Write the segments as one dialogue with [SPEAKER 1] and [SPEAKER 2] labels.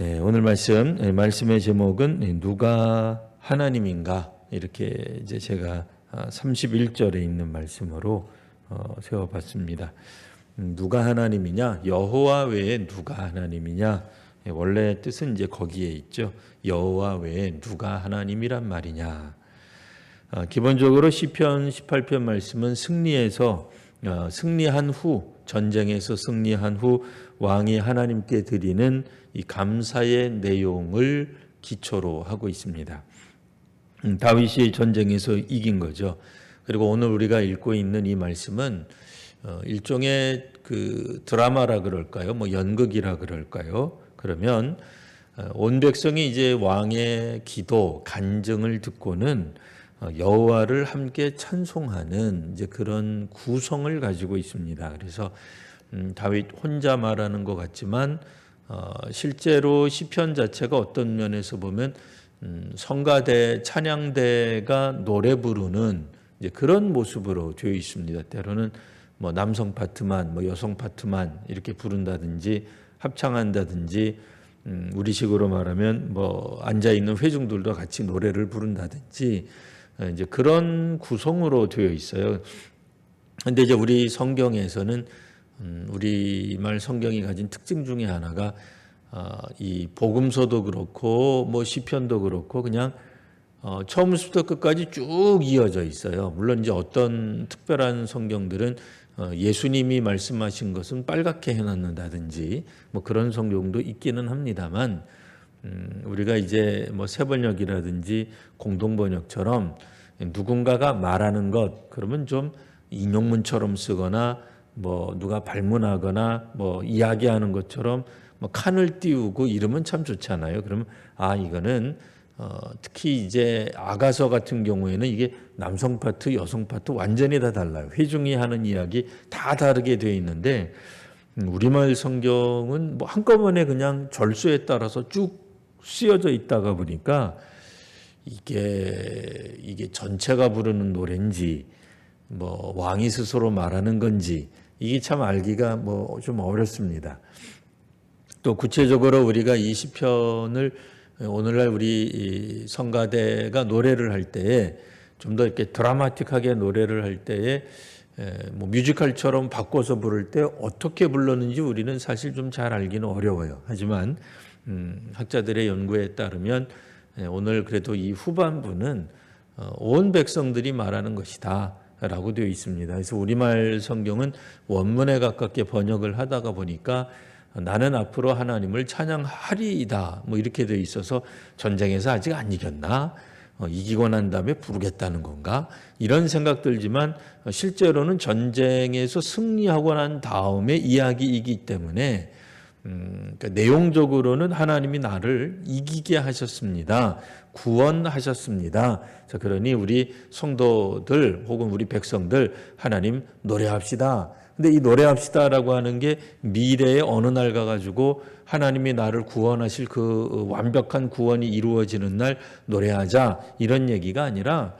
[SPEAKER 1] 네, 오늘 말씀의 제목은 누가 하나님인가 이렇게 이제 제가 31절에 있는 말씀으로 세워봤습니다. 누가 하나님이냐? 여호와 외에 누가 하나님이냐? 원래 뜻은 이제 거기에 있죠. 여호와 외에 누가 하나님이란 말이냐? 기본적으로 시편 18편 말씀은 승리한 후 전쟁에서 승리한 후 왕이 하나님께 드리는 이 감사의 내용을 기초로 하고 있습니다. 다윗이 전쟁에서 이긴 거죠. 그리고 오늘 우리가 읽고 있는 이 말씀은 일종의 그 드라마라 그럴까요? 뭐 연극이라 그럴까요? 그러면 온 백성이 이제 왕의 기도, 간증을 듣고는 여호와를 함께 찬송하는 이제 그런 구성을 가지고 있습니다. 그래서 다윗 혼자 말하는 것 같지만 실제로 시편 자체가 어떤 면에서 보면 성가대, 찬양대가 노래 부르는 이제 그런 모습으로 되어 있습니다. 때로는 뭐 남성 파트만, 뭐 여성 파트만 이렇게 부른다든지 합창한다든지 우리식으로 말하면 뭐 앉아 있는 회중들도 같이 노래를 부른다든지 이제 그런 구성으로 되어 있어요. 근데 이제 우리 성경에서는 우리말 성경이 가진 특징 중에 하나가 이 복음서도 그렇고 뭐 시편도 그렇고 그냥 처음부터 끝까지 쭉 이어져 있어요. 물론 이제 어떤 특별한 성경들은 예수님이 말씀하신 것은 빨갛게 해놨는다든지 뭐 그런 성경도 있기는 합니다만 우리가 이제 뭐 새번역이라든지 공동번역처럼 누군가가 말하는 것 그러면 좀 인용문처럼 쓰거나 뭐 누가 발문하거나 뭐 이야기하는 것처럼 뭐 칸을 띄우고 이러면 참 좋잖아요. 그러면 이거는 특히 이제 아가서 같은 경우에는 이게 남성 파트, 여성 파트 완전히 다 달라요. 회중이 하는 이야기 다 다르게 되어 있는데 우리말 성경은 뭐 한꺼번에 그냥 절수에 따라서 쭉 쓰여져 있다가 보니까 이게 전체가 부르는 노래인지 뭐 왕이 스스로 말하는 건지 이게 참 알기가 뭐 좀 어렵습니다. 또 구체적으로 우리가 이 시편을 오늘날 우리 성가대가 노래를 할 때에 좀 더 이렇게 드라마틱하게 노래를 할 때에 뭐 뮤지컬처럼 바꿔서 부를 때 어떻게 불렀는지 우리는 사실 좀 잘 알기는 어려워요. 하지만 학자들의 연구에 따르면 오늘 그래도 이 후반부는 온 백성들이 말하는 것이다 라고 되어 있습니다. 그래서 우리말 성경은 원문에 가깝게 번역을 하다가 보니까 나는 앞으로 하나님을 찬양하리이다 뭐 이렇게 되어 있어서 전쟁에서 아직 안 이겼나? 이기고 난 다음에 부르겠다는 건가? 이런 생각 들지만 실제로는 전쟁에서 승리하고 난 다음에 이야기이기 때문에 그러니까 내용적으로는 하나님이 나를 이기게 하셨습니다. 구원하셨습니다. 자, 그러니 우리 성도들 혹은 우리 백성들 하나님 노래합시다. 근데 이 노래합시다라고 하는 게 미래의 어느 날 가가지고 하나님이 나를 구원하실 그 완벽한 구원이 이루어지는 날 노래하자 이런 얘기가 아니라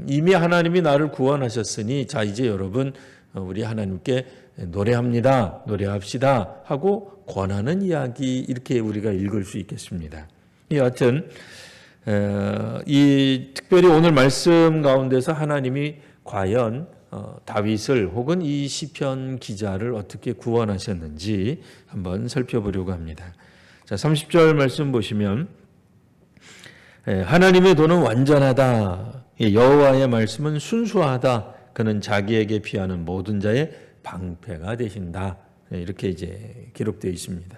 [SPEAKER 1] 이미 하나님이 나를 구원하셨으니 자 이제 여러분 우리 하나님께 노래합니다. 노래합시다 하고 권하는 이야기 이렇게 우리가 읽을 수 있겠습니다. 여하튼 이 특별히 오늘 말씀 가운데서 하나님이 과연 다윗을 혹은 이 시편 기자를 어떻게 구원하셨는지 한번 살펴보려고 합니다. 자, 30절 말씀 보시면 하나님의 도는 완전하다. 여호와의 말씀은 순수하다. 그는 자기에게 피하는 모든 자의 방패가 되신다. 이렇게 이제 기록되어 있습니다.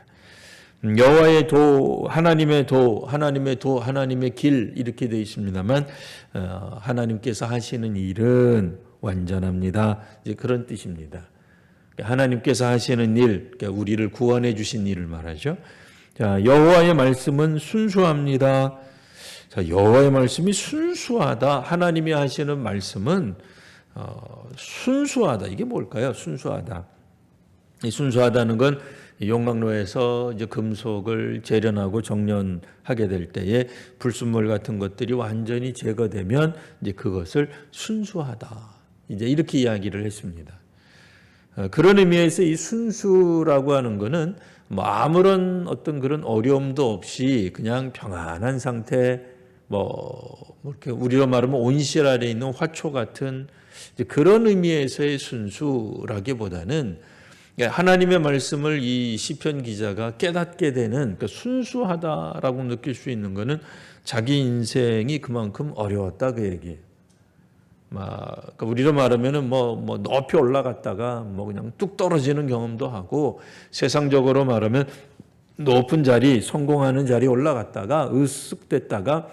[SPEAKER 1] 여호와의 도, 하나님의 도, 하나님의 도, 하나님의 길 이렇게 되어 있습니다만 하나님께서 하시는 일은 완전합니다. 이제 그런 뜻입니다. 하나님께서 하시는 일, 그러니까 우리를 구원해 주신 일을 말하죠. 자, 여호와의 말씀은 순수합니다. 자, 여호와의 말씀이 순수하다. 하나님이 하시는 말씀은 순수하다. 이게 뭘까요? 순수하다. 이 순수하다는 건 용광로에서 이제 금속을 재련하고 정련하게 될 때에 불순물 같은 것들이 완전히 제거되면 이제 그것을 순수하다. 이제 이렇게 이야기를 했습니다. 그런 의미에서 이 순수라고 하는 것은 뭐 아무런 어떤 그런 어려움도 없이 그냥 평안한 상태, 뭐 이렇게 우리로 말하면 온실 아래 있는 화초 같은 이제 그런 의미에서의 순수라기보다는 하나님의 말씀을 이 시편 기자가 깨닫게 되는, 그러니까 순수하다라고 느낄 수 있는 것은 자기 인생이 그만큼 어려웠다 그 얘기예요. 그러니까 우리로 말하면은 뭐 높이 올라갔다가 뭐 그냥 뚝 떨어지는 경험도 하고, 세상적으로 말하면 높은 자리, 성공하는 자리에 올라갔다가 으쓱됐다가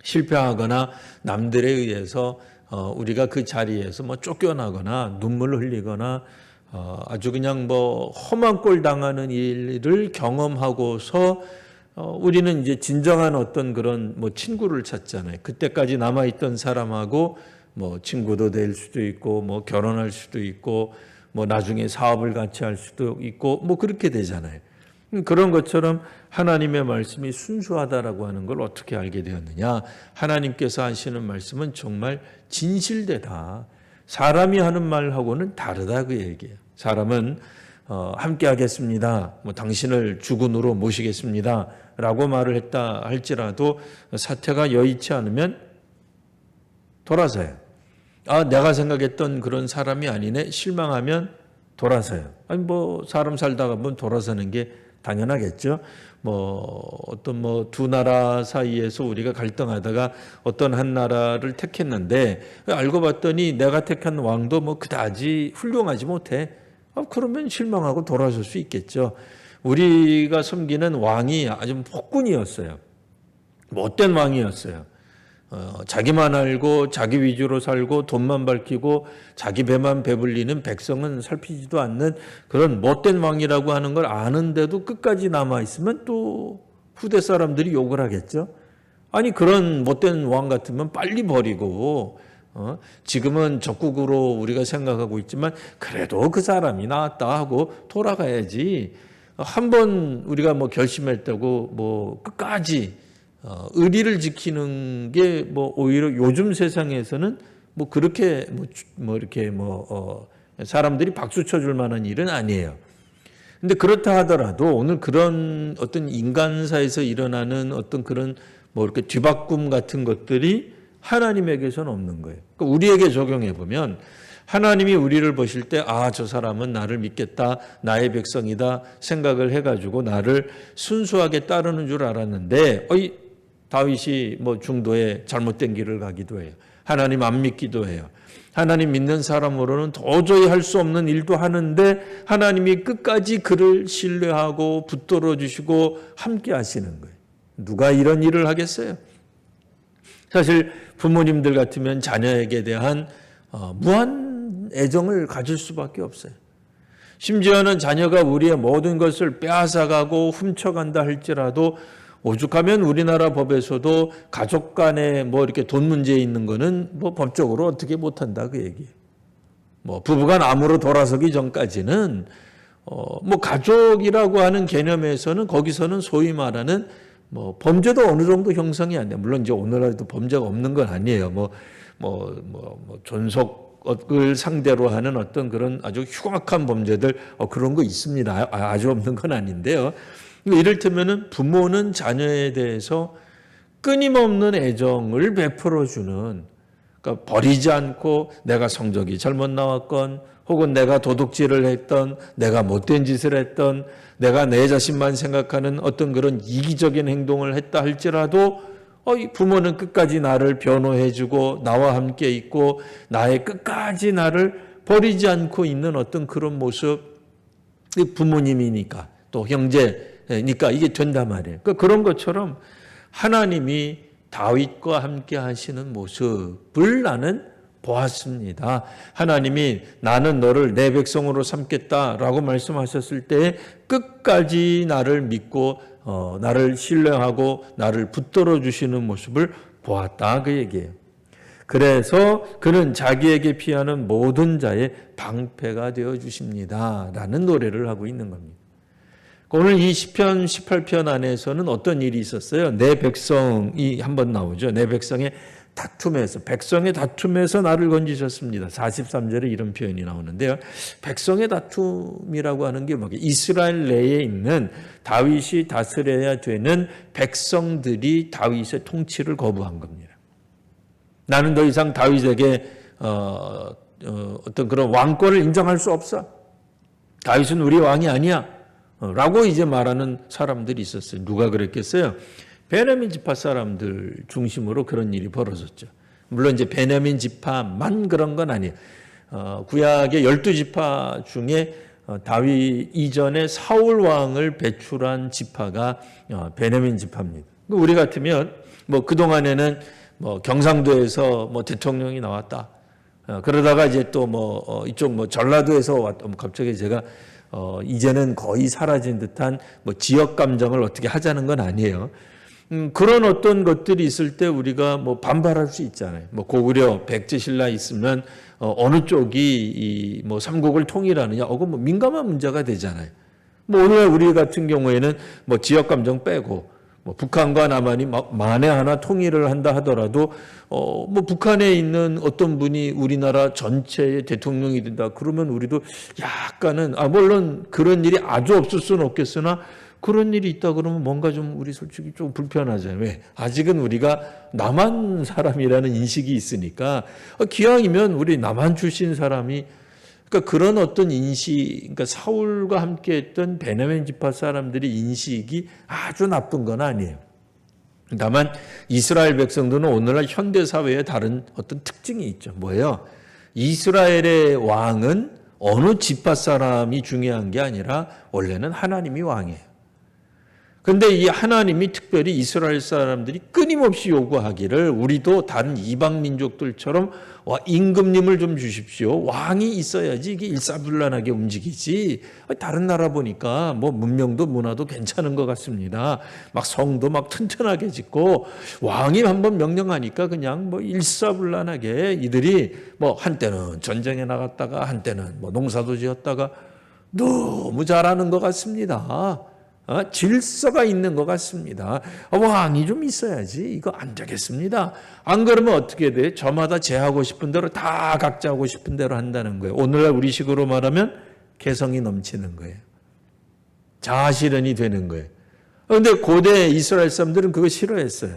[SPEAKER 1] 실패하거나 남들에 의해서 우리가 그 자리에서 뭐 쫓겨나거나 눈물을 흘리거나 아주 그냥 뭐 험한 꼴 당하는 일을 경험하고서 우리는 이제 진정한 어떤 그런 뭐 친구를 찾잖아요. 그때까지 남아있던 사람하고 뭐 친구도 될 수도 있고 뭐 결혼할 수도 있고 뭐 나중에 사업을 같이 할 수도 있고 뭐 그렇게 되잖아요. 그런 것처럼 하나님의 말씀이 순수하다라고 하는 걸 어떻게 알게 되었느냐? 하나님께서 하시는 말씀은 정말 진실되다. 사람이 하는 말하고는 다르다 그 얘기예요. 사람은 함께 하겠습니다. 뭐 당신을 주군으로 모시겠습니다. 라고 말을 했다 할지라도 사태가 여의치 않으면 돌아서요. 내가 생각했던 그런 사람이 아니네. 실망하면 돌아서요. 아니 뭐 사람 살다가 보면 돌아서는 게 당연하겠죠. 어떤 두 나라 사이에서 우리가 갈등하다가 어떤 한 나라를 택했는데 알고 봤더니 내가 택한 왕도 뭐 그다지 훌륭하지 못해. 그러면 실망하고 돌아설 수 있겠죠. 우리가 섬기는 왕이 아주 폭군이었어요. 못된 왕이었어요. 자기만 알고 자기 위주로 살고 돈만 밝히고 자기 배만 배불리는 백성은 살피지도 않는 그런 못된 왕이라고 하는 걸 아는데도 끝까지 남아있으면 또 후대 사람들이 욕을 하겠죠. 아니 그런 못된 왕 같으면 빨리 버리고 지금은 적국으로 우리가 생각하고 있지만 그래도 그 사람이 나왔다 하고 돌아가야지. 한번 우리가 뭐 결심했다고 뭐 끝까지 의리를 지키는 게 오히려 요즘 세상에서는 그렇게 이렇게 사람들이 박수 쳐줄 만한 일은 아니에요. 근데 그렇다 하더라도 오늘 그런 어떤 인간사에서 일어나는 어떤 그런 이렇게 뒤바꿈 같은 것들이 하나님에게서는 없는 거예요. 그러니까 우리에게 적용해 보면 하나님이 우리를 보실 때 저 사람은 나를 믿겠다, 나의 백성이다 생각을 해가지고 나를 순수하게 따르는 줄 알았는데 다윗이 중도에 잘못된 길을 가기도 해요. 하나님 안 믿기도 해요. 하나님 믿는 사람으로는 도저히 할 수 없는 일도 하는데 하나님이 끝까지 그를 신뢰하고 붙들어 주시고 함께 하시는 거예요. 누가 이런 일을 하겠어요? 사실 부모님들 같으면 자녀에게 대한 무한 애정을 가질 수밖에 없어요. 심지어는 자녀가 우리의 모든 것을 빼앗아가고 훔쳐간다 할지라도 오죽하면 우리나라 법에서도 가족 간에 이렇게 돈 문제 있는 거는 법적으로 어떻게 못한다 그 얘기예요. 부부간 암으로 돌아서기 전까지는 가족이라고 하는 개념에서는 거기서는 소위 말하는 범죄도 어느 정도 형성이 안 돼요. 물론 이제 오늘날도 범죄가 없는 건 아니에요. 존속을 상대로 하는 어떤 그런 아주 흉악한 범죄들 그런 거 있습니다. 아주 없는 건 아닌데요. 이를테면은 부모는 자녀에 대해서 끊임없는 애정을 베풀어주는, 그러니까 버리지 않고 내가 성적이 잘못 나왔건 혹은 내가 도둑질을 했던, 내가 못된 짓을 했던, 내가 내 자신만 생각하는 어떤 그런 이기적인 행동을 했다 할지라도 부모는 끝까지 나를 변호해주고 나와 함께 있고 나의 끝까지 나를 버리지 않고 있는 어떤 그런 모습, 부모님이니까 또 형제니까 이게 된단 말이에요. 그런 것처럼 하나님이 다윗과 함께 하시는 모습을 나는 보았습니다. 하나님이 나는 너를 내 백성으로 삼겠다라고 말씀하셨을 때 끝까지 나를 믿고 나를 신뢰하고 나를 붙들어 주시는 모습을 보았다 그 얘기예요. 그래서 그는 자기에게 피하는 모든 자의 방패가 되어 주십니다 라는 노래를 하고 있는 겁니다. 오늘 이 시편 18편 안에서는 어떤 일이 있었어요? 내 백성이 한번 나오죠. 내 백성의 다툼에서, 백성의 다툼에서 나를 건지셨습니다. 43절에 이런 표현이 나오는데요. 백성의 다툼이라고 하는 게 뭐게? 이스라엘 내에 있는 다윗이 다스려야 되는 백성들이 다윗의 통치를 거부한 겁니다. 나는 더 이상 다윗에게 어떤 그런 왕권을 인정할 수 없어. 다윗은 우리 왕이 아니야. 라고 이제 말하는 사람들이 있었어요. 누가 그랬겠어요? 베냐민 지파 사람들 중심으로 그런 일이 벌어졌죠. 물론 이제 베냐민 지파만 그런 건 아니에요. 구약의 12지파 중에 다윗 이전에 사울 왕을 배출한 지파가 베냐민 지파입니다. 우리 같으면 뭐 그동안에는 뭐 경상도에서 뭐 대통령이 나왔다. 그러다가 이제 또 뭐 이쪽 뭐 전라도에서 왔다. 갑자기 제가 이제는 거의 사라진 듯한 뭐 지역 감정을 어떻게 하자는 건 아니에요. 그런 어떤 것들이 있을 때 우리가 뭐 반발할 수 있잖아요. 뭐 고구려 백제신라 있으면 어느 쪽이 이 뭐 삼국을 통일하느냐, 그건 뭐 민감한 문제가 되잖아요. 뭐 오늘 우리 같은 경우에는 뭐 지역 감정 빼고 뭐 북한과 남한이 만에 하나 통일을 한다 하더라도 뭐 북한에 있는 어떤 분이 우리나라 전체의 대통령이 된다 그러면 우리도 약간은 물론 그런 일이 아주 없을 수는 없겠으나 그런 일이 있다 그러면 뭔가 좀 우리 솔직히 좀 불편하잖아요. 왜? 아직은 우리가 남한 사람이라는 인식이 있으니까 기왕이면 우리 남한 출신 사람이 그러니까 그런 어떤 인식, 그러니까 사울과 함께했던 베냐민 지파 사람들의 인식이 아주 나쁜 건 아니에요. 다만 이스라엘 백성들은 오늘날 현대 사회에 다른 어떤 특징이 있죠. 뭐예요? 이스라엘의 왕은 어느 지파 사람이 중요한 게 아니라 원래는 하나님이 왕이에요. 근데 이 하나님이 특별히 이스라엘 사람들이 끊임없이 요구하기를 우리도 다른 이방 민족들처럼 임금님을 좀 주십시오. 왕이 있어야지 이게 일사불란하게 움직이지. 다른 나라 보니까 뭐 문명도 문화도 괜찮은 것 같습니다. 막 성도 막 튼튼하게 짓고 왕이 한번 명령하니까 그냥 뭐 일사불란하게 이들이 뭐 한때는 전쟁에 나갔다가 한때는 뭐 농사도 지었다가 너무 잘하는 것 같습니다. 질서가 있는 것 같습니다. 왕이 좀 있어야지 이거 안 되겠습니다. 안 그러면 어떻게 돼? 저마다 제 하고 싶은 대로 다 각자 하고 싶은 대로 한다는 거예요. 오늘날 우리식으로 말하면 개성이 넘치는 거예요. 자아실현이 되는 거예요. 그런데 고대 이스라엘 사람들은 그거 싫어했어요.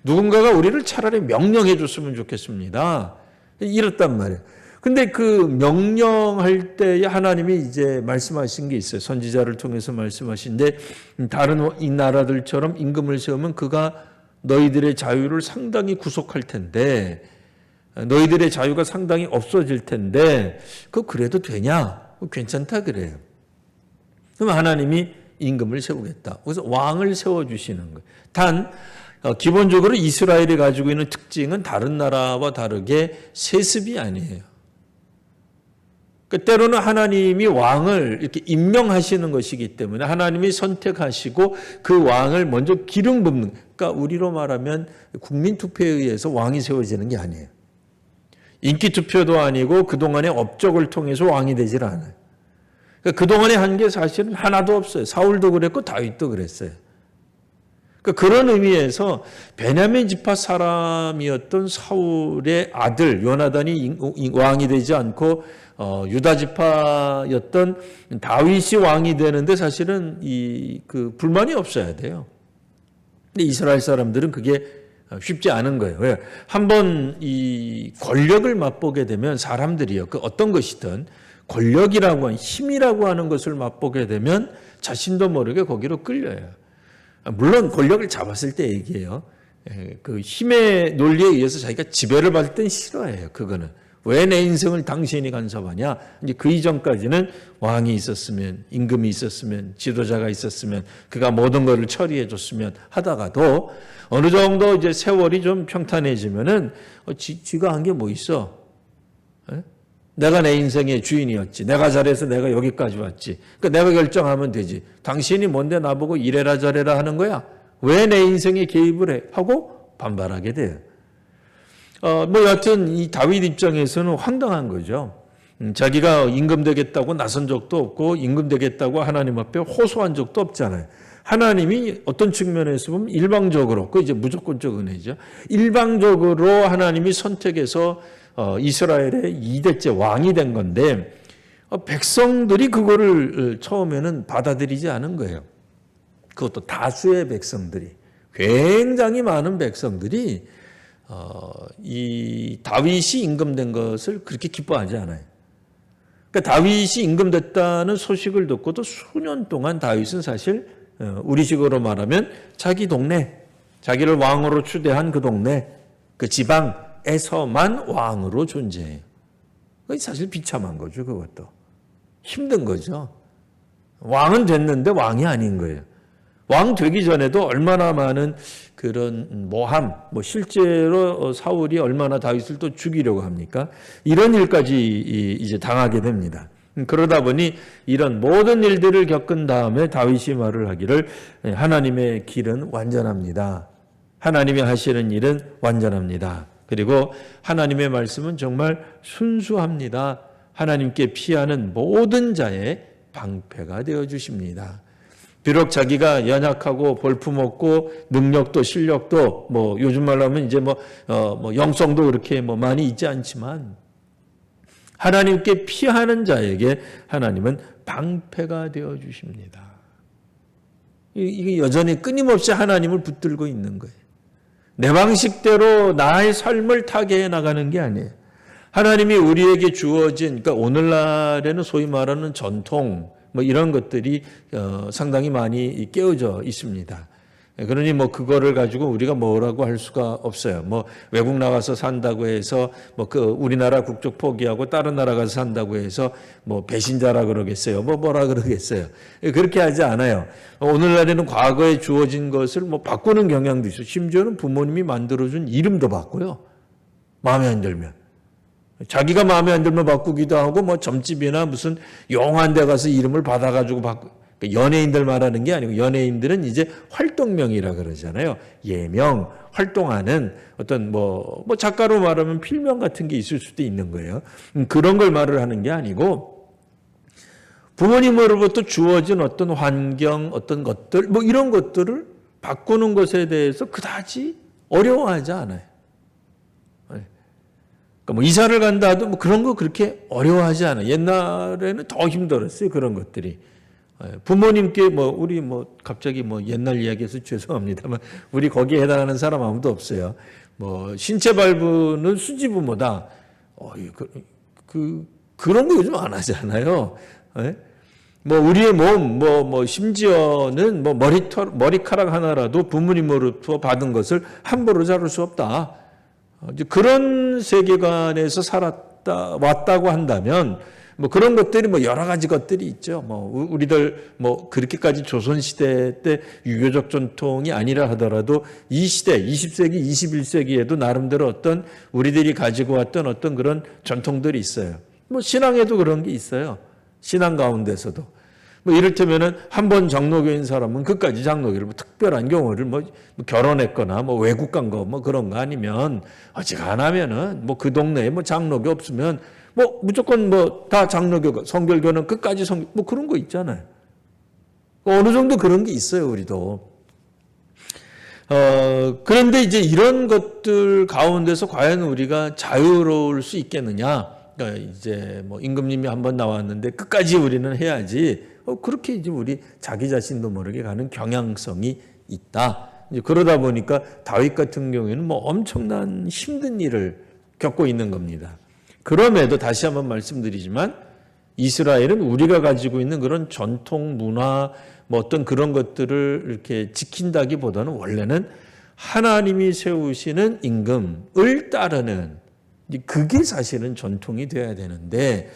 [SPEAKER 1] 누군가가 우리를 차라리 명령해 줬으면 좋겠습니다. 이랬단 말이에요. 근데 그 명령할 때에 하나님이 이제 말씀하신 게 있어요. 선지자를 통해서 말씀하신데 다른 이 나라들처럼 임금을 세우면 그가 너희들의 자유를 상당히 구속할 텐데 너희들의 자유가 상당히 없어질 텐데 그래도 되냐? 괜찮다 그래요. 그럼 하나님이 임금을 세우겠다. 그래서 왕을 세워주시는 거예요. 단 기본적으로 이스라엘이 가지고 있는 특징은 다른 나라와 다르게 세습이 아니에요. 때로는 하나님이 왕을 이렇게 임명하시는 것이기 때문에 하나님이 선택하시고 그 왕을 먼저 기름 붓는, 그러니까 우리로 말하면 국민투표에 의해서 왕이 세워지는 게 아니에요. 인기투표도 아니고 그동안의 업적을 통해서 왕이 되질 않아요. 그러니까 그동안에 한 게 사실은 하나도 없어요. 사울도 그랬고 다윗도 그랬어요. 그러니까 그런 의미에서 베냐민 지파 사람이었던 사울의 아들 요나단이 왕이 되지 않고 유다 지파였던 다윗이 왕이 되는데 사실은 그 불만이 없어야 돼요. 근데 이스라엘 사람들은 그게 쉽지 않은 거예요. 왜? 한번 이 권력을 맛보게 되면 사람들이요. 그 어떤 것이든 권력이라고 하는 힘이라고 하는 것을 맛보게 되면 자신도 모르게 거기로 끌려요. 물론 권력을 잡았을 때 얘기해요. 그 힘의 논리에 의해서 자기가 지배를 받을 땐 싫어해요. 그거는. 왜 내 인생을 당신이 간섭하냐? 이제 그 이전까지는 왕이 있었으면, 임금이 있었으면, 지도자가 있었으면, 그가 모든 것을 처리해 줬으면 하다가도 어느 정도 이제 세월이 좀 평탄해지면은 지가 한 게 뭐 있어? 내가 내 인생의 주인이었지. 내가 잘해서 내가 여기까지 왔지. 그러니까 내가 결정하면 되지. 당신이 뭔데 나보고 이래라 저래라 하는 거야? 왜 내 인생에 개입을 해? 하고 반발하게 돼요. 뭐 여하튼 이 다윗 입장에서는 황당한 거죠. 자기가 임금 되겠다고 나선 적도 없고 임금 되겠다고 하나님 앞에 호소한 적도 없잖아요. 하나님이 어떤 측면에서 보면 일방적으로, 그 이제 무조건적 은혜죠. 일방적으로 하나님이 선택해서 이스라엘의 2대째 왕이 된 건데 백성들이 그거를 처음에는 받아들이지 않은 거예요. 그것도 다수의 백성들이, 굉장히 많은 백성들이 이 다윗이 임금된 것을 그렇게 기뻐하지 않아요. 그러니까 다윗이 임금됐다는 소식을 듣고도 수년 동안 다윗은 사실 우리식으로 말하면 자기 동네, 자기를 왕으로 추대한 그 동네, 그 지방에서만 왕으로 존재해요. 그게 사실 비참한 거죠. 그것도 힘든 거죠. 왕은 됐는데 왕이 아닌 거예요. 왕 되기 전에도 얼마나 많은 그런 모함, 실제로 사울이 얼마나 다윗을 또 죽이려고 합니까? 이런 일까지 이제 당하게 됩니다. 그러다 보니 이런 모든 일들을 겪은 다음에 다윗이 말을 하기를 하나님의 길은 완전합니다. 하나님이 하시는 일은 완전합니다. 그리고 하나님의 말씀은 정말 순수합니다. 하나님께 피하는 모든 자의 방패가 되어 주십니다. 비록 자기가 연약하고 볼품없고 능력도 실력도 요즘 말로 하면 이제 영성도 그렇게 많이 있지 않지만 하나님께 피하는 자에게 하나님은 방패가 되어 주십니다. 이게 여전히 끊임없이 하나님을 붙들고 있는 거예요. 내 방식대로 나의 삶을 타개해 나가는 게 아니에요. 하나님이 우리에게 주어진, 그러니까 오늘날에는 소위 말하는 전통, 이런 것들이 상당히 많이 깨어져 있습니다. 그러니 그거를 가지고 우리가 뭐라고 할 수가 없어요. 외국 나가서 산다고 해서 우리나라 국적 포기하고 다른 나라 가서 산다고 해서 배신자라 그러겠어요. 뭐라 그러겠어요. 그렇게 하지 않아요. 오늘날에는 과거에 주어진 것을 바꾸는 경향도 있어요. 심지어는 부모님이 만들어준 이름도 바꿔요. 마음에 안 들면. 자기가 마음에 안 들면 바꾸기도 하고 점집이나 무슨 용한 데 가서 이름을 받아가지고 연예인들 말하는 게 아니고 연예인들은 이제 활동명이라 그러잖아요. 예명, 활동하는 어떤 작가로 말하면 필명 같은 게 있을 수도 있는 거예요. 그런 걸 말을 하는 게 아니고 부모님으로부터 주어진 어떤 환경, 어떤 것들 이런 것들을 바꾸는 것에 대해서 그다지 어려워하지 않아요. 이사를 간다 해도 그런 거 그렇게 어려워하지 않아요. 옛날에는 더 힘들었어요. 그런 것들이. 부모님께 우리 갑자기 옛날 이야기해서 죄송합니다만 우리 거기에 해당하는 사람 아무도 없어요. 신체 발부는 수지부모다. 그런 거 요즘 안 하잖아요. 우리의 몸, 심지어는 머리카락 하나라도 부모님으로부터 받은 것을 함부로 자를 수 없다. 그런 세계관에서 왔다고 한다면 그런 것들이 여러 가지 것들이 있죠. 우리들 그렇게까지 조선시대 때 유교적 전통이 아니라 하더라도 이 시대 20세기 21세기에도 나름대로 어떤 우리들이 가지고 왔던 어떤 그런 전통들이 있어요. 신앙에도 그런 게 있어요. 신앙 가운데서도. 이를테면은 한 번 장로교인 사람은 끝까지 장로교를 특별한 경우를 결혼했거나 외국 간 거 그런 거 아니면 어지간하면은 그 동네에 장로교 없으면 무조건 다 장로교, 성결교는 끝까지 그런 거 있잖아요. 어느 정도 그런 게 있어요, 우리도. 그런데 이제 이런 것들 가운데서 과연 우리가 자유로울 수 있겠느냐? 그러니까 이제 임금님이 한번 나왔는데 끝까지 우리는 해야지. 그렇게 이제 우리 자기 자신도 모르게 가는 경향성이 있다. 이제 그러다 보니까 다윗 같은 경우에는 엄청난 힘든 일을 겪고 있는 겁니다. 그럼에도 다시 한번 말씀드리지만 이스라엘은 우리가 가지고 있는 그런 전통 문화 어떤 그런 것들을 이렇게 지킨다기보다는 원래는 하나님이 세우시는 임금을 따르는 그게 사실은 전통이 돼야 되는데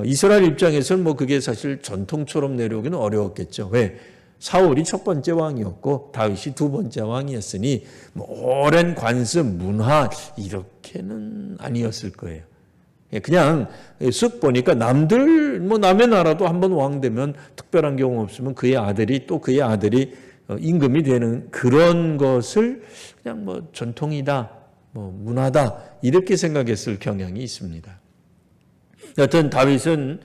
[SPEAKER 1] 이스라엘 입장에서는 그게 사실 전통처럼 내려오기는 어려웠겠죠. 왜? 사울이 첫 번째 왕이었고 다윗이 두 번째 왕이었으니 오랜 관습, 문화 이렇게는 아니었을 거예요. 그냥 쓱 보니까 남의 나라도 한번 왕 되면 특별한 경우 없으면 그의 아들이 임금이 되는 그런 것을 그냥 전통이다, 문화다 이렇게 생각했을 경향이 있습니다. 여튼 다윗은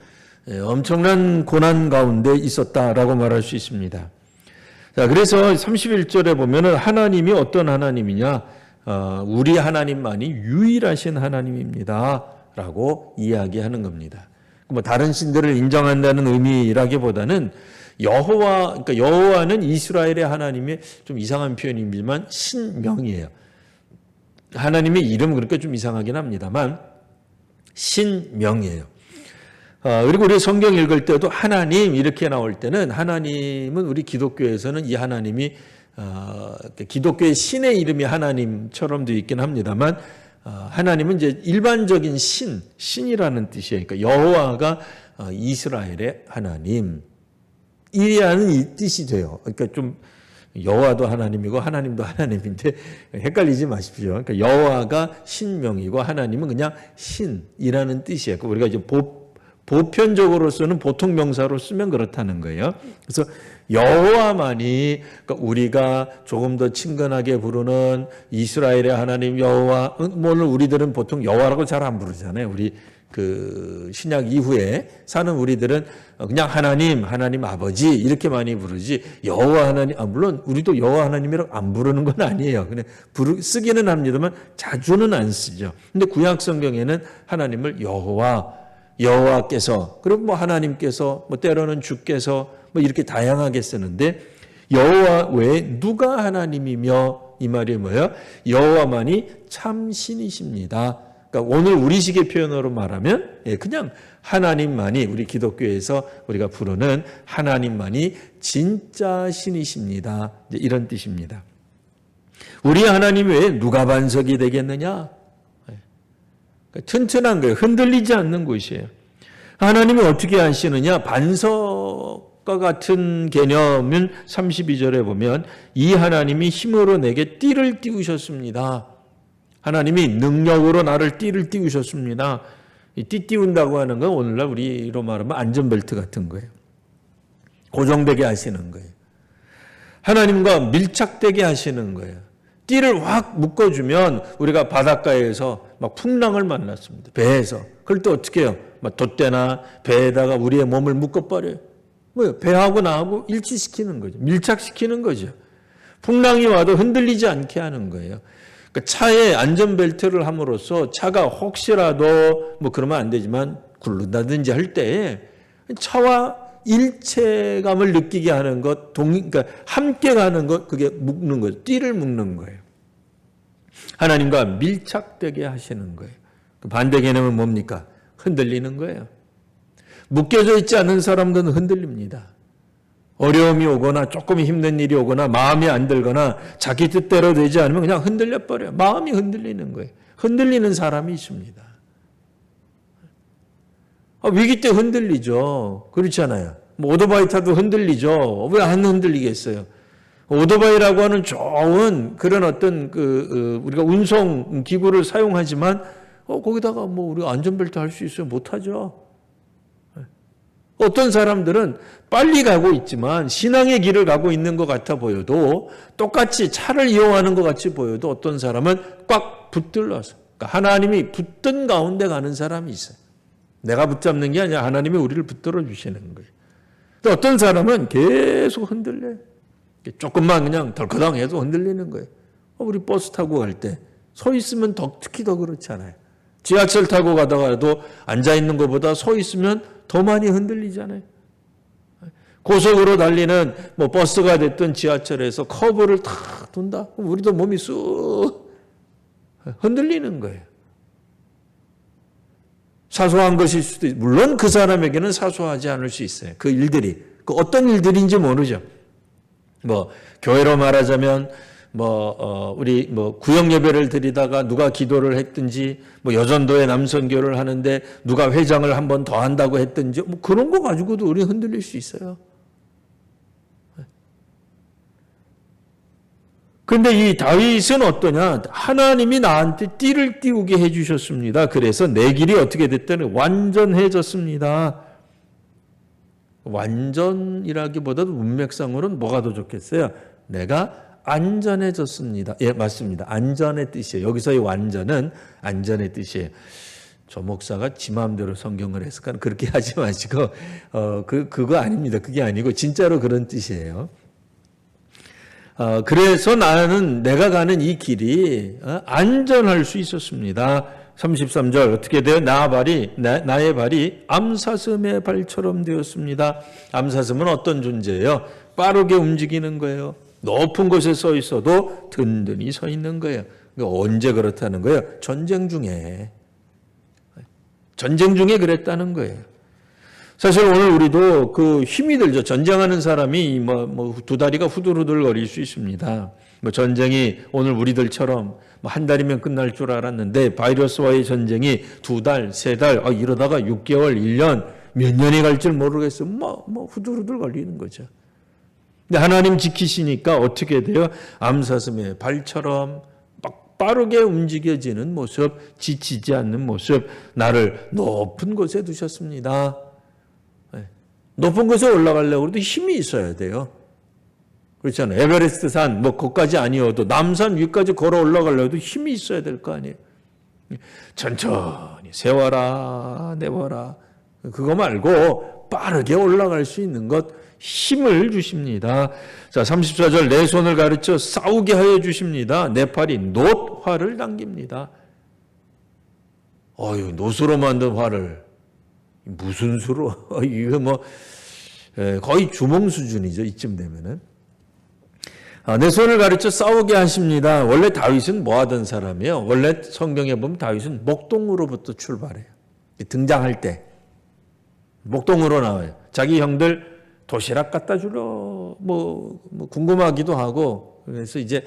[SPEAKER 1] 엄청난 고난 가운데 있었다라고 말할 수 있습니다. 자, 그래서 31절에 보면은 하나님이 어떤 하나님이냐? 우리 하나님만이 유일하신 하나님입니다. 라고 이야기하는 겁니다. 뭐 다른 신들을 인정한다는 의미라기보다는 그러니까 여호와는 이스라엘의 하나님의 좀 이상한 표현이지만 신명이에요. 하나님의 이름 그러니까 좀 이상하긴 합니다만 신명이에요. 그리고 우리 성경 읽을 때도 하나님 이렇게 나올 때는 하나님은 우리 기독교에서는 이 하나님이 기독교의 신의 이름이 하나님처럼도 있긴 합니다만 하나님은 이제 일반적인 신이라는 뜻이에요. 그러니까 여호와가 이스라엘의 하나님 이라는 이 뜻이 돼요. 그러니까 좀 여호와도 하나님이고 하나님도 하나님인데 헷갈리지 마십시오. 그러니까 여호와가 신명이고 하나님은 그냥 신이라는 뜻이에요. 우리가 이제 보편적으로서는 보통 명사로 쓰면 그렇다는 거예요. 그래서 여호와만이 그러니까 우리가 조금 더 친근하게 부르는 이스라엘의 하나님 여호와, 물론 우리들은 보통 여호와라고 잘 안 부르잖아요. 우리 그 신약 이후에 사는 우리들은 그냥 하나님 아버지 이렇게 많이 부르지 여호와 하나님, 물론 우리도 여호와 하나님이라고 안 부르는 건 아니에요. 그냥 쓰기는 합니다만 자주는 안 쓰죠. 근데 구약 성경에는 하나님을 여호와께서 그리고 뭐 하나님께서 뭐 때로는 주께서 뭐 이렇게 다양하게 쓰는데 여호와 외에 누가 하나님이며 이 말이 뭐예요? 여호와만이 참 신이십니다. 그러니까 오늘 우리식의 표현으로 말하면 그냥 하나님만이 우리 기독교에서 우리가 부르는 하나님만이 진짜 신이십니다. 이제 이런 뜻입니다. 우리 하나님 외에 누가 반석이 되겠느냐? 튼튼한 거예요. 흔들리지 않는 곳이에요. 하나님이 어떻게 하시느냐? 반석과 같은 개념은 32절에 보면 이 하나님이 힘으로 내게 띠를 띄우셨습니다. 하나님이 능력으로 나를 띠를 띄우셨습니다. 이 띠 띄운다고 하는 건 오늘날 우리로 말하면 안전벨트 같은 거예요. 고정되게 하시는 거예요. 하나님과 밀착되게 하시는 거예요. 띠를 확 묶어주면 우리가 바닷가에서 막 풍랑을 만났습니다. 배에서. 그럴 때 어떻게 해요? 막 돛대나 배에다가 우리의 몸을 묶어버려요. 뭐요? 배하고 나하고 일치시키는 거죠. 밀착시키는 거죠. 풍랑이 와도 흔들리지 않게 하는 거예요. 그러니까 차에 안전벨트를 함으로써 차가 혹시라도 뭐 그러면 안 되지만 굴른다든지 할 때에 차와 일체감을 느끼게 하는 것, 그러니까 함께 가는 것, 그게 묶는 거죠. 띠를 묶는 거예요. 하나님과 밀착되게 하시는 거예요. 그 반대 개념은 뭡니까? 흔들리는 거예요. 묶여져 있지 않은 사람들은 흔들립니다. 어려움이 오거나 조금 힘든 일이 오거나 마음이 안 들거나 자기 뜻대로 되지 않으면 그냥 흔들려 버려요. 마음이 흔들리는 거예요. 흔들리는 사람이 있습니다. 위기 때 흔들리죠. 그렇잖아요. 뭐 오토바이 타도 흔들리죠. 왜 안 흔들리겠어요? 오토바이라고 하는 좋은 그런 어떤 우리가 운송 기구를 사용하지만 거기다가 뭐 우리가 안전벨트 할 수 있어요? 못하죠. 어떤 사람들은 빨리 가고 있지만 신앙의 길을 가고 있는 것 같아 보여도 똑같이 차를 이용하는 것 같이 보여도 어떤 사람은 꽉 붙들러서 그러니까 하나님이 붙든 가운데 가는 사람이 있어요. 내가 붙잡는 게 아니라 하나님이 우리를 붙들어 주시는 거예요. 또 어떤 사람은 계속 흔들려요. 조금만 그냥 덜커덩 해도 흔들리는 거예요. 우리 버스 타고 갈 때 서 있으면 특히 더 그렇잖아요. 지하철 타고 가다가도 앉아있는 것보다 서 있으면 더 많이 흔들리잖아요. 고속으로 달리는 뭐 버스가 됐든 지하철에서 커브를 탁 돈다? 그럼 우리도 몸이 쑥 흔들리는 거예요. 사소한 것일 수도 있어요. 물론 그 사람에게는 사소하지 않을 수 있어요. 그 일들이. 그 어떤 일들인지 모르죠. 뭐 교회로 말하자면 우리 구역 예배를 드리다가 누가 기도를 했든지 뭐 여전도에 남선교를 하는데 누가 회장을 한 번 더 한다고 했든지 뭐 그런 거 가지고도 우리 흔들릴 수 있어요. 그런데 이 다윗은 어떠냐? 하나님이 나한테 띠를 띄우게 해주셨습니다. 그래서 내 길이 어떻게 됐다는 완전해졌습니다. 완전이라기보다도 문맥상으로는 뭐가 더 좋겠어요? 내가 안전해졌습니다. 예, 맞습니다. 안전의 뜻이에요. 여기서의 완전은 안전의 뜻이에요. 저 목사가 지 마음대로 성경을 해석하는 그렇게 하지 마시고 그거 아닙니다. 그게 아니고 진짜로 그런 뜻이에요. 그래서 내가 가는 이 길이 안전할 수 있었습니다. 33절 어떻게 돼요? 나의 발이 암사슴의 발처럼 되었습니다. 암사슴은 어떤 존재예요? 빠르게 움직이는 거예요. 높은 곳에 서 있어도 든든히 서 있는 거예요. 언제 그렇다는 거예요? 전쟁 중에 그랬다는 거예요. 사실 오늘 우리도 그 힘이 들죠. 전쟁하는 사람이 두 다리가 후들후들 거릴 수 있습니다. 전쟁이 오늘 우리들처럼 한 달이면 끝날 줄 알았는데 바이러스와의 전쟁이 2달, 3달, 이러다가 6개월, 1년, 몇 년이 갈 줄 모르겠어요. 후들후들 걸리는 거죠. 근데 하나님 지키시니까 어떻게 돼요? 암사슴의 발처럼 빠르게 움직여지는 모습, 지치지 않는 모습, 나를 높은 곳에 두셨습니다. 높은 곳에 올라가려고 해도 힘이 있어야 돼요. 그렇잖아요. 에베레스트 산, 거기까지 아니어도 남산 위까지 걸어 올라가려고 해도 힘이 있어야 될 거 아니에요. 천천히 세워라, 내워라. 그거 말고 빠르게 올라갈 수 있는 것, 힘을 주십니다. 자, 34절 내 손을 가르쳐 싸우게 하여 주십니다. 내 팔이 놋 활을 당깁니다. 놋으로 만든 활을 무슨 수로 이거 거의 주몽 수준이죠. 이쯤 되면은 내 손을 가르쳐 싸우게 하십니다. 원래 다윗은 뭐 하던 사람이에요? 원래 성경에 보면 다윗은 목동으로부터 출발해요. 등장할 때 목동으로 나와요. 자기 형들 도시락 갖다 주러 궁금하기도 하고 그래서 이제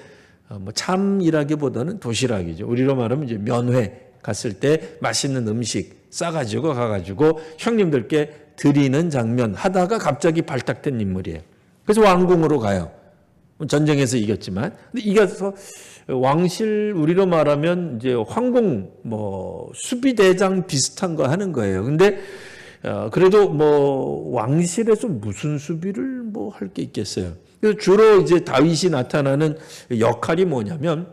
[SPEAKER 1] 참이라기보다는 도시락이죠. 우리로 말하면 이제 면회 갔을 때 맛있는 음식 싸가지고 가가지고 형님들께 드리는 장면 하다가 갑자기 발탁된 인물이에요. 그래서 왕궁으로 가요. 전쟁에서 이겼지만. 근데 이겨서 왕실 우리로 말하면 이제 황궁 수비대장 비슷한 거 하는 거예요. 근데 그래도 왕실에서 무슨 수비를 할 게 있겠어요. 그래서 주로 이제 다윗이 나타나는 역할이 뭐냐면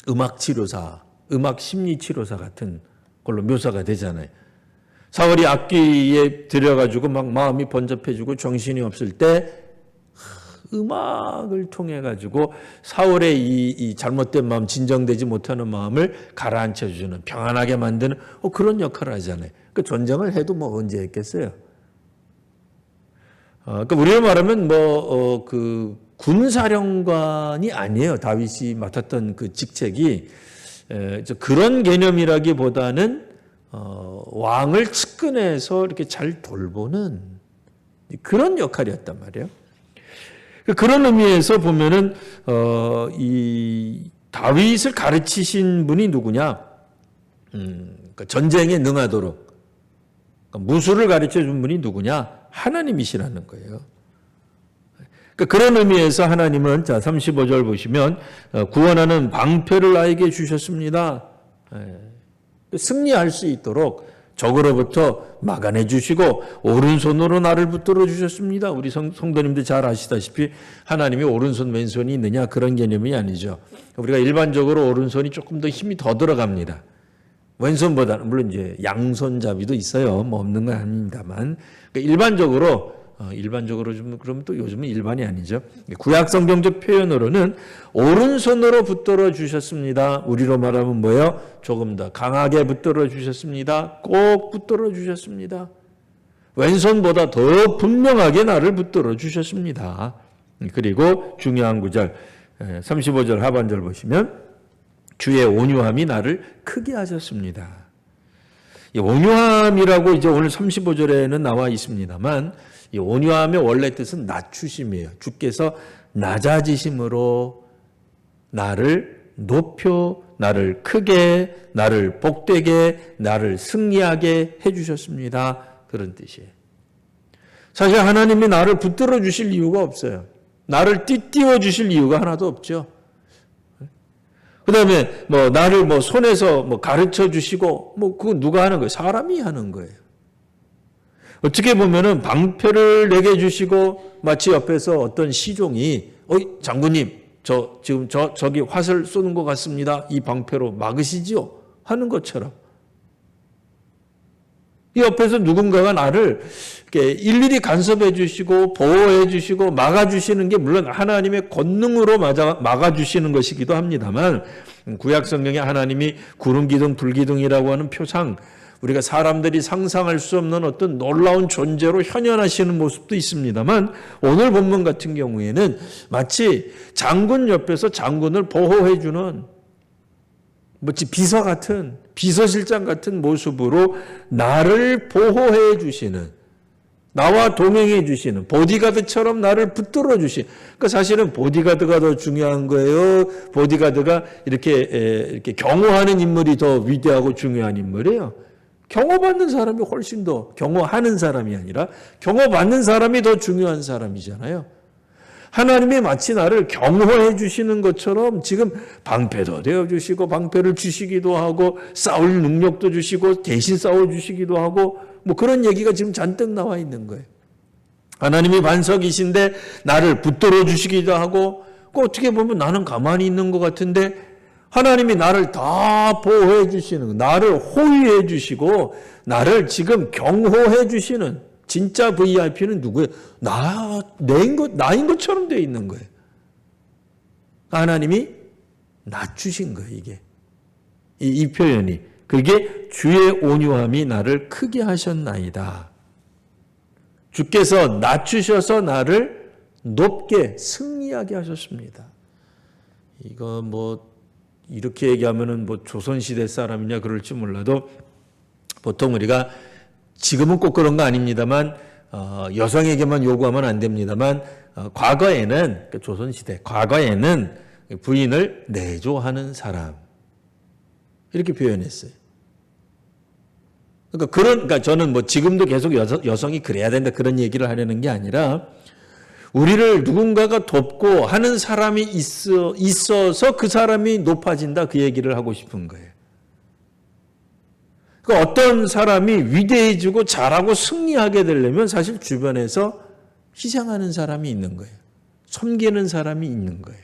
[SPEAKER 1] 음악 치료사, 음악 심리 치료사 같은 걸로 묘사가 되잖아요. 사울이 악기에 들여가지고 마음이 번잡해지고 정신이 없을 때 음악을 통해 가지고 사울의 이 잘못된 마음, 진정되지 못하는 마음을 가라앉혀 주는, 평안하게 만드는 그런 역할을 하잖아요. 그 전쟁을 해도 언제 했겠어요? 그러니까 우리로 말하면 그 군사령관이 아니에요. 다윗이 맡았던 그 직책이 그런 개념이라기보다는 왕을 측근해서 이렇게 잘 돌보는 그런 역할이었단 말이에요. 그런 의미에서 보면은 이 다윗을 가르치신 분이 누구냐? 그러니까 전쟁에 능하도록 그러니까 무술을 가르쳐 준 분이 누구냐? 하나님이시라는 거예요. 그러니까 그런 의미에서 하나님은 35절 보시면 구원하는 방패를 나에게 주셨습니다. 승리할 수 있도록 적으로부터 막아내 주시고 오른손으로 나를 붙들어 주셨습니다. 우리 성도님들 잘 아시다시피 하나님이 오른손 왼손이 있느냐 그런 개념이 아니죠. 우리가 일반적으로 오른손이 조금 더 힘이 더 들어갑니다. 왼손보다는 물론 이제 양손잡이도 있어요. 없는 건 아닙니다만 일반적으로 좀 그러면 또 요즘은 일반이 아니죠. 구약 성경적 표현으로는 오른손으로 붙들어 주셨습니다. 우리로 말하면 뭐예요? 조금 더 강하게 붙들어 주셨습니다. 꼭 붙들어 주셨습니다. 왼손보다 더 분명하게 나를 붙들어 주셨습니다. 그리고 중요한 구절 35절 하반절 보시면 주의 온유함이 나를 크게 하셨습니다. 이 온유함이라고 이제 오늘 35절에는 나와 있습니다만 이 온유함의 원래 뜻은 낮추심이에요. 주께서 낮아지심으로 나를 높여, 나를 크게, 나를 복되게, 나를 승리하게 해주셨습니다. 그런 뜻이에요. 사실 하나님이 나를 붙들어 주실 이유가 없어요. 나를 띄워 주실 이유가 하나도 없죠. 그 다음에 나를 손에서 가르쳐 주시고 그건 누가 하는 거예요? 사람이 하는 거예요. 어떻게 보면은 방패를 내게 주시고 마치 옆에서 어떤 시종이 장군님 지금 저기 화살 쏘는 것 같습니다. 이 방패로 막으시지요? 하는 것처럼 이 옆에서 누군가가 나를 이렇게 일일이 간섭해 주시고 보호해 주시고 막아 주시는 게 물론 하나님의 권능으로 막아 주시는 것이기도 합니다만, 구약 성경에 하나님이 구름 기둥 불 기둥이라고 하는 표상, 우리가 사람들이 상상할 수 없는 어떤 놀라운 존재로 현현하시는 모습도 있습니다만, 오늘 본문 같은 경우에는 마치 장군 옆에서 장군을 보호해 주는 마치 비서 같은, 비서실장 같은 모습으로 나를 보호해 주시는, 나와 동행해 주시는, 보디가드처럼 나를 붙들어 주시는, 그러니까 사실은 보디가드가 더 중요한 거예요? 보디가드가 이렇게 경호하는 인물이 더 위대하고 중요한 인물이에요? 경호받는 사람이 훨씬 더, 경호하는 사람이 아니라 경호받는 사람이 더 중요한 사람이잖아요. 하나님이 마치 나를 경호해 주시는 것처럼 지금 방패도 되어주시고 방패를 주시기도 하고 싸울 능력도 주시고 대신 싸워주시기도 하고 뭐 그런 얘기가 지금 잔뜩 나와 있는 거예요. 하나님이 반석이신데 나를 붙들어 주시기도 하고, 그 어떻게 보면 나는 가만히 있는 것 같은데 하나님이 나를 다 보호해 주시는, 나를 호위해 주시고 나를 지금 경호해 주시는 진짜 VIP는 누구예요? 나인 것처럼 되어 있는 거예요. 하나님이 낮추신 거예요, 이게. 이 표현이. 그게 주의 온유함이 나를 크게 하셨나이다. 주께서 낮추셔서 나를 높게 승리하게 하셨습니다. 이거 뭐 이렇게 얘기하면은 뭐 조선시대 사람이냐 그럴지 몰라도 보통 우리가 지금은 꼭 그런 거 아닙니다만 여성에게만 요구하면 안 됩니다만 과거에는 조선시대 과거에는 부인을 내조하는 사람 이렇게 표현했어요. 그러니까 저는 뭐 지금도 계속 여성이 그래야 된다 그런 얘기를 하려는 게 아니라 우리를 누군가가 돕고 하는 사람이 있어서 그 사람이 높아진다 그 얘기를 하고 싶은 거예요. 그러니까 어떤 사람이 위대해지고 잘하고 승리하게 되려면 사실 주변에서 희생하는 사람이 있는 거예요. 섬기는 사람이 있는 거예요.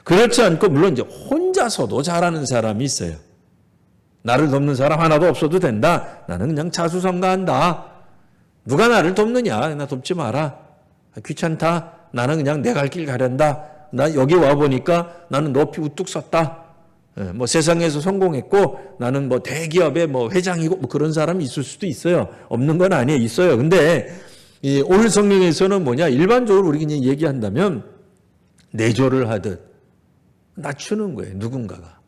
[SPEAKER 1] 그렇지 않고 물론 이제 혼자서도 잘하는 사람이 있어요. 나를 돕는 사람 하나도 없어도 된다. 나는 그냥 자수성가한다. 누가 나를 돕느냐? 나 돕지 마라. 귀찮다. 나는 그냥 내 갈 길 가련다. 나 여기 와보니까 나는 높이 우뚝 섰다. 뭐 세상에서 성공했고 나는 뭐 대기업의 뭐 회장이고 뭐 그런 사람이 있을 수도 있어요. 없는 건 아니에요. 있어요. 근데 오늘 성경에서는 뭐냐? 일반적으로 우리 그냥 얘기한다면 내조를 하듯 낮추는 거예요. 누군가가.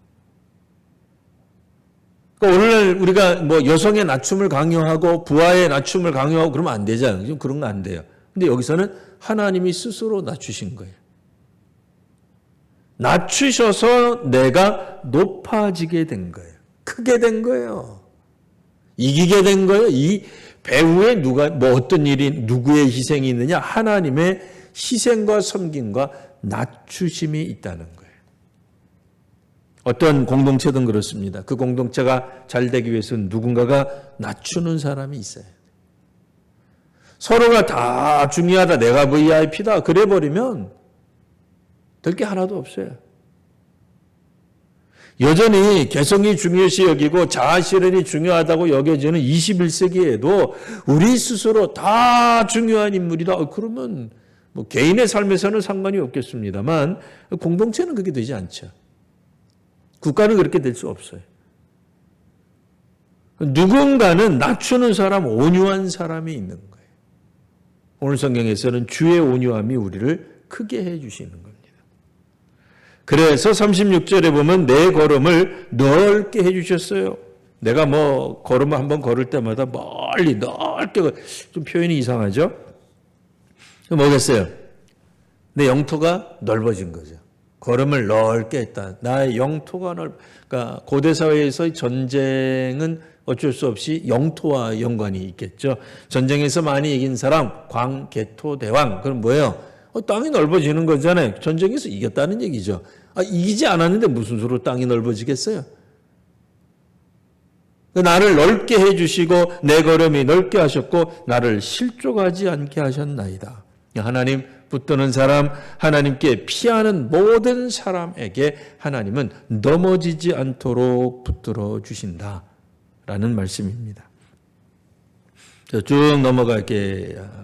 [SPEAKER 1] 그러니까 오늘날 우리가 뭐 여성의 낮춤을 강요하고 부하의 낮춤을 강요하고 그러면 안 되잖아요. 지금 그런 거 안 돼요. 근데 여기서는 하나님이 스스로 낮추신 거예요. 낮추셔서 내가 높아지게 된 거예요. 크게 된 거예요. 이기게 된 거예요. 이 배후에 누가 뭐 어떤 일이 누구의 희생이 있느냐? 하나님의 희생과 섬김과 낮추심이 있다는 거예요. 어떤 공동체든 그렇습니다. 그 공동체가 잘 되기 위해서는 누군가가 낮추는 사람이 있어요. 서로가 다 중요하다. 내가 VIP다. 그래 버리면 될 게 하나도 없어요. 여전히 개성이 중요시 여기고 자아실현이 중요하다고 여겨지는 21세기에도 우리 스스로 다 중요한 인물이다. 그러면 뭐 개인의 삶에서는 상관이 없겠습니다만 공동체는 그렇게 되지 않죠. 국가는 그렇게 될 수 없어요. 누군가는 낮추는 사람, 온유한 사람이 있는 거예요. 오늘 성경에서는 주의 온유함이 우리를 크게 해주시는 겁니다. 그래서 36절에 보면 내 걸음을 넓게 해주셨어요. 내가 뭐 걸음을 한번 걸을 때마다 멀리 넓게, 좀 표현이 이상하죠? 뭐겠어요? 내 영토가 넓어진 거죠. 걸음을 넓게 했다. 나의 영토가 그러니까 고대 사회에서의 전쟁은 어쩔 수 없이 영토와 연관이 있겠죠. 전쟁에서 많이 이긴 사람, 광, 개토, 대왕. 그럼 뭐예요? 땅이 넓어지는 거잖아요. 전쟁에서 이겼다는 얘기죠. 이기지 않았는데 무슨 수로 땅이 넓어지겠어요? 나를 넓게 해주시고 내 걸음이 넓게 하셨고 나를 실족하지 않게 하셨나이다. 하나님 붙드는 사람, 하나님께 피하는 모든 사람에게 하나님은 넘어지지 않도록 붙들어 주신다. 라는 말씀입니다. 쭉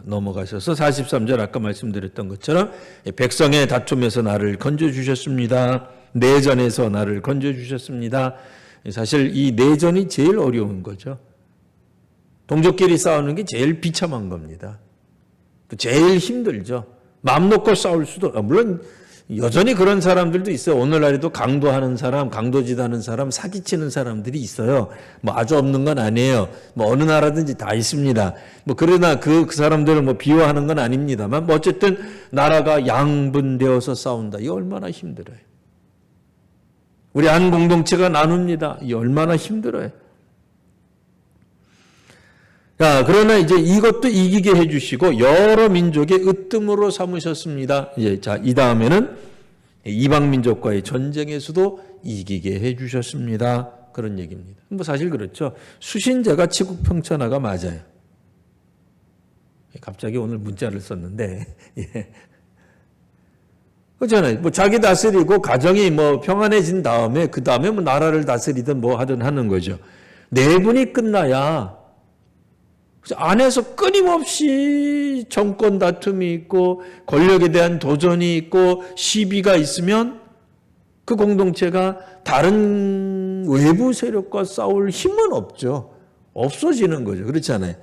[SPEAKER 1] 넘어가셔서 43절 아까 말씀드렸던 것처럼 백성의 다툼에서 나를 건져주셨습니다. 내전에서 나를 건져주셨습니다. 사실 이 내전이 제일 어려운 거죠. 동족끼리 싸우는 게 제일 비참한 겁니다. 제일 힘들죠. 마음 놓고 싸울 수도, 물론 여전히 그런 사람들도 있어요. 오늘날에도 강도하는 사람, 강도짓하는 사람, 사기치는 사람들이 있어요. 뭐 아주 없는 건 아니에요. 뭐 어느 나라든지 다 있습니다. 뭐 그러나 그 사람들을 뭐 비호하는 건 아닙니다만, 뭐 어쨌든 나라가 양분되어서 싸운다. 이 얼마나 힘들어요. 우리 한 공동체가 나눕니다. 이 얼마나 힘들어요. 자, 그러나 이제 이것도 이기게 해주시고 여러 민족의 으뜸으로 삼으셨습니다. 자, 이 다음에는 이방 민족과의 전쟁에서도 이기게 해주셨습니다. 그런 얘기입니다. 뭐 사실 그렇죠. 수신제가 치국평천하가 맞아요. 갑자기 오늘 문자를 썼는데, 예. 그렇잖아요. 뭐 자기 다스리고 가정이 뭐 평안해진 다음에 그 다음에 뭐 나라를 다스리든 뭐 하든 하는 거죠. 내분이 끝나야. 안에서 끊임없이 정권 다툼이 있고 권력에 대한 도전이 있고 시비가 있으면 그 공동체가 다른 외부 세력과 싸울 힘은 없죠. 없어지는 거죠. 그렇지 않아요?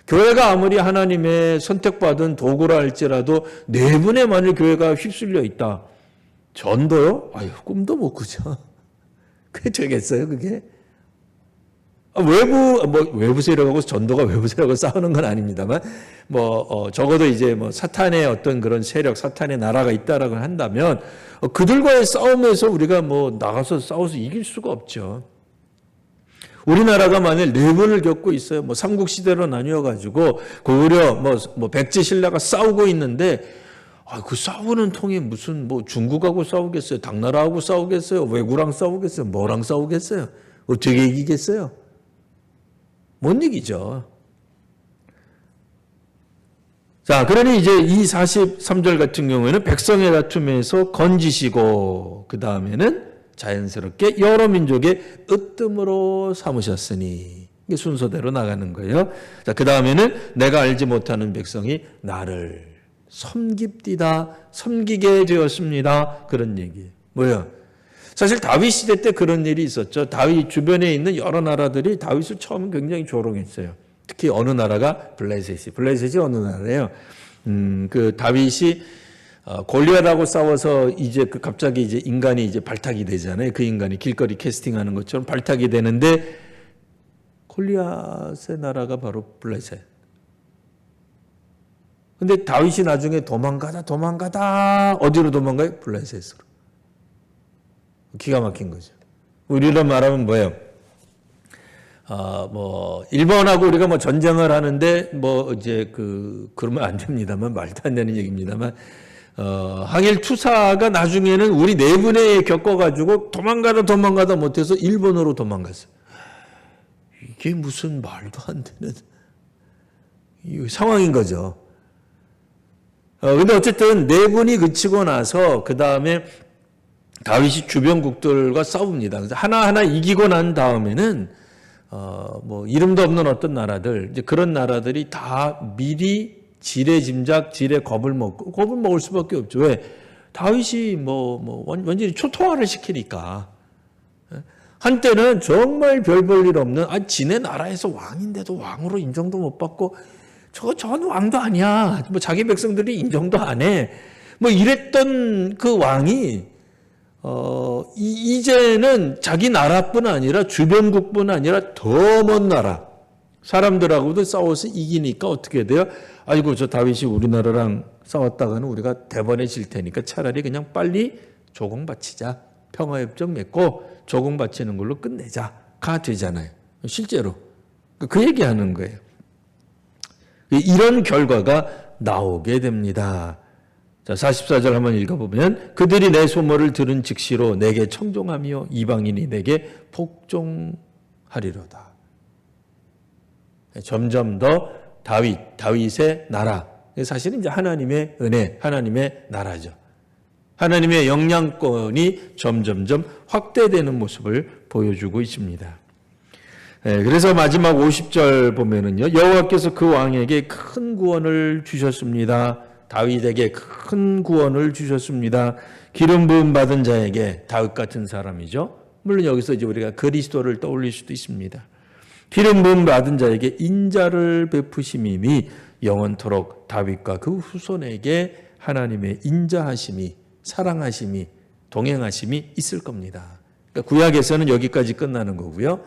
[SPEAKER 1] 교회가 아무리 하나님의 선택받은 도구라 할지라도 내분에 만일 교회가 휩쓸려 있다. 전도요? 아유, 꿈도 못 꾸죠. 그게 되겠어요, 그게? 외부 세력하고 전도가 외부 세력하고 싸우는 건 아닙니다만, 적어도 이제 사탄의 어떤 그런 세력, 사탄의 나라가 있다라고 한다면, 그들과의 싸움에서 우리가 나가서 싸워서 이길 수가 없죠. 우리나라가 만일 내분을 겪고 있어요. 삼국시대로 나뉘어가지고, 고구려, 백제 신라가 싸우고 있는데, 그 싸우는 통이 무슨 중국하고 싸우겠어요? 당나라하고 싸우겠어요? 왜구랑 싸우겠어요? 뭐랑 싸우겠어요? 어떻게 이기겠어요? 못 이기죠. 자, 그러니 이제 이 43절 같은 경우에는 백성의 다툼에서 건지시고, 그 다음에는 자연스럽게 여러 민족의 으뜸으로 삼으셨으니, 이게 순서대로 나가는 거예요. 자, 그 다음에는 내가 알지 못하는 백성이 나를 섬기게 되었습니다. 그런 얘기예요. 뭐예요? 사실 다윗 시대 때 그런 일이 있었죠. 다윗 주변에 있는 여러 나라들이 다윗을 처음 굉장히 조롱했어요. 특히 어느 나라가 블레셋이 어느 나라예요. 그 다윗이 골리앗하고 싸워서 이제 갑자기 이제 인간이 이제 발탁이 되잖아요. 그 인간이 길거리 캐스팅하는 것처럼 발탁이 되는데 골리앗의 나라가 바로 블레셋. 근데 다윗이 나중에 도망가다 어디로 도망가요? 블레셋으로. 기가 막힌 거죠. 우리로 말하면 뭐예요? 일본하고 우리가 전쟁을 하는데 이제 그러면 안 됩니다만, 말도 안 되는 얘기입니다만, 항일 투사가 나중에는 우리 내분에 겪어가지고 도망가다 못해서 일본으로 도망갔어요. 이게 무슨 말도 안 되는 상황인 거죠. 근데 어쨌든 내분이 그치고 나서 그 다음에 다윗이 주변국들과 싸웁니다. 그래서 하나하나 이기고 난 다음에는 이름도 없는 어떤 나라들, 이제 그런 나라들이 다 미리 지레짐작, 겁을 먹을 수밖에 없죠. 왜? 다윗이 완전히 초토화를 시키니까. 한때는 정말 별 볼 일 없는, 지네 나라에서 왕인데도 왕으로 인정도 못 받고, 전 왕도 아니야. 자기 백성들이 인정도 안 해. 이랬던 그 왕이 이제는 자기 나라뿐 아니라 주변국뿐 아니라 더 먼 나라 사람들하고도 싸워서 이기니까 어떻게 돼요? 아이고, 저 다윗이 우리나라랑 싸웠다가는 우리가 대번에 질 테니까 차라리 그냥 빨리 조공 바치자. 평화협정 맺고 조공 바치는 걸로 끝내자가 되잖아요. 실제로. 그 얘기하는 거예요. 이런 결과가 나오게 됩니다. 자, 44절 한번 읽어보면, 그들이 내 소모를 들은 즉시로 내게 청종하며 이방인이 내게 복종하리로다. 점점 더 다윗의 나라. 사실은 이제 하나님의 은혜, 하나님의 나라죠. 하나님의 영향권이 점점점 확대되는 모습을 보여주고 있습니다. 그래서 마지막 50절 보면은요. 여호와께서 그 왕에게 큰 구원을 주셨습니다. 다윗에게 큰 구원을 주셨습니다. 기름 부음 받은 자에게, 다윗 같은 사람이죠. 물론 여기서 이제 우리가 그리스도를 떠올릴 수도 있습니다. 기름 부음 받은 자에게 인자를 베푸심이니 영원토록 다윗과 그 후손에게 하나님의 인자하심이, 사랑하심이, 동행하심이 있을 겁니다. 그러니까 구약에서는 여기까지 끝나는 거고요.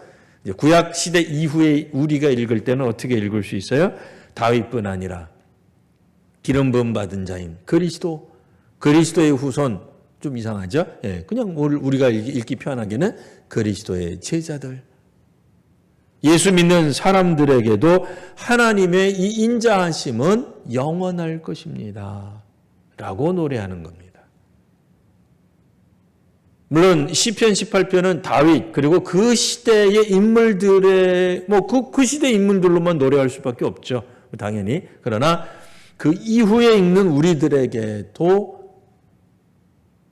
[SPEAKER 1] 이제 구약 시대 이후에 우리가 읽을 때는 어떻게 읽을 수 있어요? 다윗뿐 아니라 기름 부음 받은 자인 그리스도의 후손, 좀 이상하죠? 그냥 우리가 읽기 편하게는 그리스도의 제자들, 예수 믿는 사람들에게도 하나님의 이 인자하심은 영원할 것입니다 라고 노래하는 겁니다. 물론 시편 18편은 다윗 그리고 그 시대의 인물들의 그 시대 인물들로만 노래할 수밖에 없죠. 당연히. 그러나 그 이후에 읽는 우리들에게도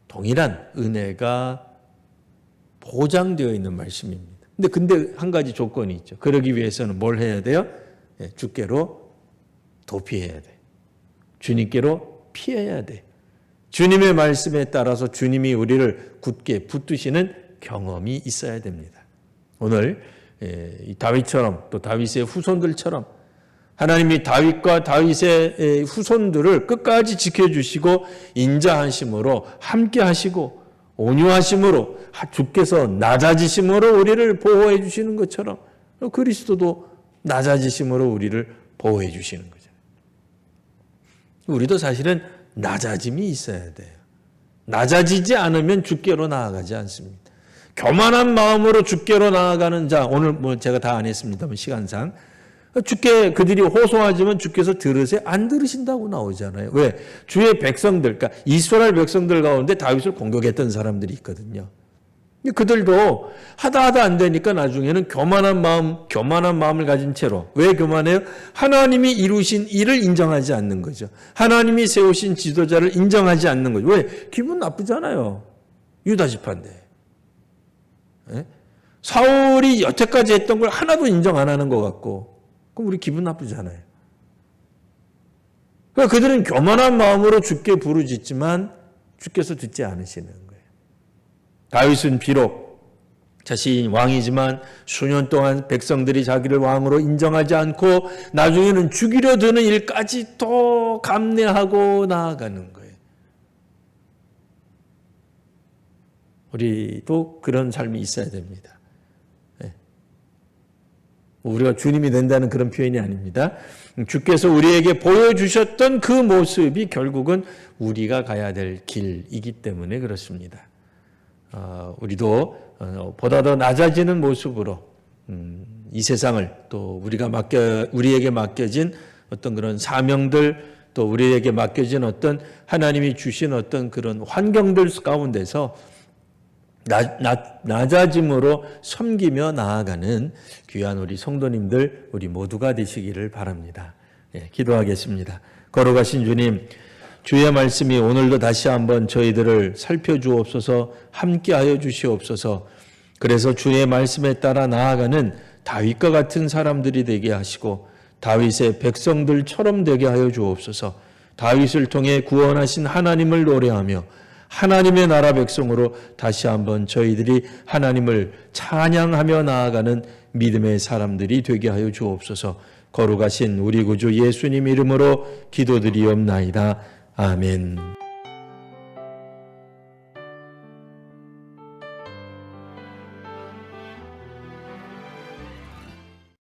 [SPEAKER 1] 동일한 은혜가 보장되어 있는 말씀입니다. 근데 한 가지 조건이 있죠. 그러기 위해서는 뭘 해야 돼요? 주께로 도피해야 돼. 주님께로 피해야 돼. 주님의 말씀에 따라서 주님이 우리를 굳게 붙드시는 경험이 있어야 됩니다. 오늘 이 다윗처럼 또 다윗의 후손들처럼 하나님이 다윗과 다윗의 후손들을 끝까지 지켜주시고 인자하심으로 함께 하시고 온유하심으로 주께서 낮아지심으로 우리를 보호해 주시는 것처럼 그리스도도 낮아지심으로 우리를 보호해 주시는 거죠. 우리도 사실은 낮아짐이 있어야 돼요. 낮아지지 않으면 주께로 나아가지 않습니다. 교만한 마음으로 주께로 나아가는 자, 오늘 제가 다 안 했습니다만 시간상 주께 그들이 호소하지만 주께서 들으세요? 안 들으신다고 나오잖아요. 왜? 주의 백성들, 그러니까 이스라엘 백성들 가운데 다윗을 공격했던 사람들이 있거든요. 그들도 하다 안 되니까 나중에는 교만한 마음을 가진 채로. 왜 교만해요? 하나님이 이루신 일을 인정하지 않는 거죠. 하나님이 세우신 지도자를 인정하지 않는 거죠. 왜? 기분 나쁘잖아요. 유다 지파인데. 사울이 여태까지 했던 걸 하나도 인정 안 하는 것 같고, 그럼 우리 기분 나쁘잖아요. 그러니까 그들은 교만한 마음으로 주께 부르짖지만 주께서 듣지 않으시는 거예요. 다윗은 비록 자신이 왕이지만 수년 동안 백성들이 자기를 왕으로 인정하지 않고 나중에는 죽이려 드는 일까지 또 감내하고 나아가는 거예요. 우리도 그런 삶이 있어야 됩니다. 우리가 주님이 된다는 그런 표현이 아닙니다. 주께서 우리에게 보여주셨던 그 모습이 결국은 우리가 가야 될 길이기 때문에 그렇습니다. 우리도 보다 더 낮아지는 모습으로 이 세상을 또 우리에게 맡겨진 어떤 그런 사명들 또 우리에게 맡겨진 어떤 하나님이 주신 어떤 그런 환경들 가운데서 낮아짐으로 섬기며 나아가는 귀한 우리 성도님들 우리 모두가 되시기를 바랍니다. 기도하겠습니다. 걸어가신 주님, 주의 말씀이 오늘도 다시 한번 저희들을 살펴주옵소서, 함께하여 주시옵소서. 그래서 주의 말씀에 따라 나아가는 다윗과 같은 사람들이 되게 하시고 다윗의 백성들처럼 되게 하여 주옵소서. 다윗을 통해 구원하신 하나님을 노래하며 하나님의 나라 백성으로 다시 한번 저희들이 하나님을 찬양하며 나아가는 믿음의 사람들이 되게 하여 주옵소서. 거룩하신 우리 구주 예수님 이름으로 기도드리옵나이다. 아멘.